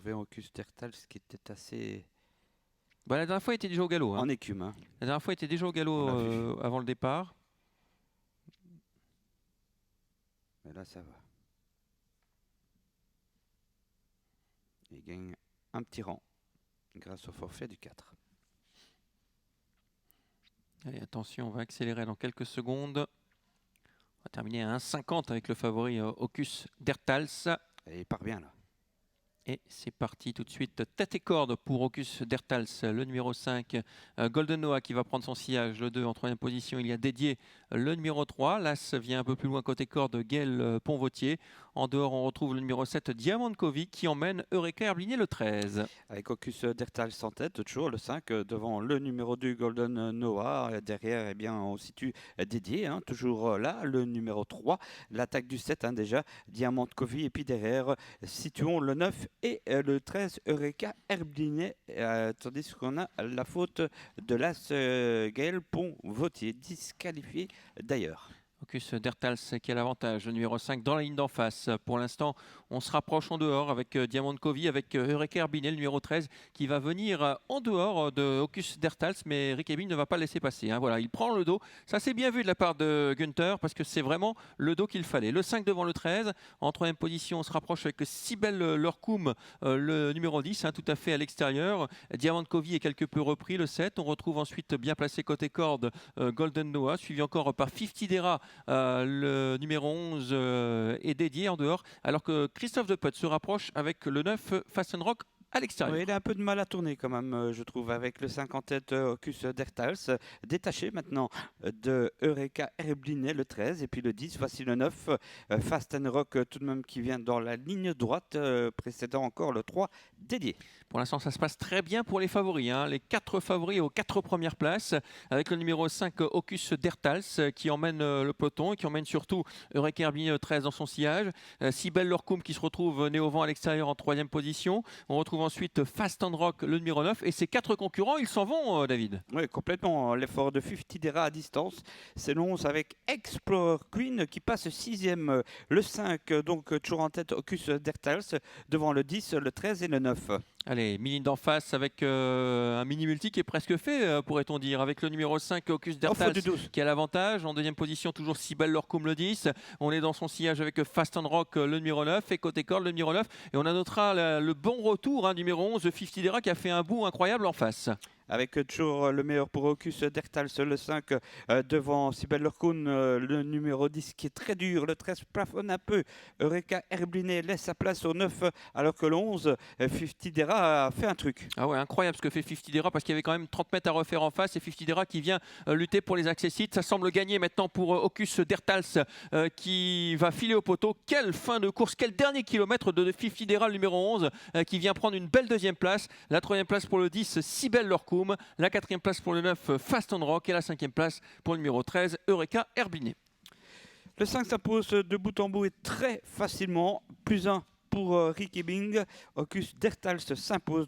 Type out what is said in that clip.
Ocus Tertal, ce qui était assez Bah, la dernière fois, il était déjà au galop. Hein. en écume. Hein. La dernière fois, il était déjà au galop On l'a vu. avant le départ. Mais là, ça va. Il gagne un petit rang grâce au forfait du 4. Allez, attention, on va accélérer dans quelques secondes. On va terminer à 1,50 avec le favori Ocus Dertals. Et il part bien là. Et c'est parti tout de suite, tête et corde pour Ocus Dertals, le numéro 5, Golden Noah qui va prendre son sillage, le 2 en troisième position, il y a dédié le numéro 3, l'As vient un peu plus loin côté corde, Gaël Ponvautier, en dehors on retrouve le numéro 7, Diamant Covey qui emmène Eureka Herbliné le 13. Avec Ocus Dertal en tête, toujours le 5 devant le numéro 2 Golden Noah. Derrière, eh bien, on situe dédié, hein, toujours là, le numéro 3. L'attaque du 7 hein, déjà, Diamant Covey. Et puis derrière, situons le 9 et le 13 Eureka Herbliné. Tandis qu'on a la faute de l'As Gaël Ponvautier, disqualifié d'ailleurs. Ocus Dertals qui a l'avantage, le numéro 5 dans la ligne d'en face. Pour l'instant, on se rapproche en dehors avec Diamant Covey, avec Eureka Herbliné, le numéro 13, qui va venir en dehors de Ocus Dertals, mais Rick Ebing ne va pas le laisser passer. Hein. Voilà, il prend le dos. Ça c'est bien vu de la part de Günther, parce que c'est vraiment le dos qu'il fallait. Le 5 devant le 13. En troisième position, on se rapproche avec Sibel Lorcoum, le numéro 10, hein, tout à fait à l'extérieur. Diamant Covey est quelque peu repris, le 7. On retrouve ensuite bien placé côté corde Golden Noah, suivi encore par 50 Dera. Le numéro 11 est dédié en dehors, alors que Christophe Deput se rapproche avec le 9 Fast and Rock à l'extérieur. Oui, il a un peu de mal à tourner quand même, je trouve, avec le 5 en tête Ocus Dertals. Détaché maintenant de Eureka Herbliné, le 13, et puis le 10, voici le 9, Fast and Rock tout de même qui vient dans la ligne droite, précédant encore le 3, dédié. Pour l'instant, ça se passe très bien pour les favoris. Hein. Les 4 favoris aux 4 premières places, avec le numéro 5 Ocus Dertals qui emmène le peloton et qui emmène surtout Eureka Herbliné, le 13 dans son sillage. Sibel Lorcoum qui se retrouve né au vent à l'extérieur en troisième position. On retrouve ensuite Fast and Rock, le numéro 9. Et ces 4 concurrents, ils s'en vont, David. Oui, complètement. L'effort de 50 Dera à distance s'énonce avec Explorer Queen qui passe 6e. Le 5, donc toujours en tête Ocus Dertals, devant le 10, le 13 et le 9. Allez, mini d'en face avec un mini multi qui est presque fait, pourrait-on dire, avec le numéro 5 Ocus Dertals qui a l'avantage. En deuxième position, toujours Sibel Lorcoum le 10. On est dans son sillage avec Fast and Rock le numéro 9 et côté corde le numéro 9. Et on annotera le bon retour, hein, numéro 11, 50 Dera qui a fait un bout incroyable en face. Avec toujours le meilleur pour Ocus Dertals, le 5 devant Sibel Lorcoum, le numéro 10 qui est très dur, le 13 plafonne un peu, Eureka Herbliné laisse sa place au 9 alors que le 11, 50 Dera a fait un truc. Ah ouais, incroyable ce que fait 50 Dera parce qu'il y avait quand même 30 mètres à refaire en face et 50 Dera qui vient lutter pour les accessites. Ça semble gagner maintenant pour Ocus Dertals qui va filer au poteau. Quelle fin de course, quel dernier kilomètre de 50 Dera, le numéro 11 qui vient prendre une belle deuxième place. La troisième place pour le 10, Sibel Lorcoum. La quatrième place pour le 9, Fast and Rock. Et la cinquième place pour le numéro 13, Eureka Herbliné. Le 5 s'impose de bout en bout et très facilement. +1 pour Rick Ebing. Ocus Dertals s'impose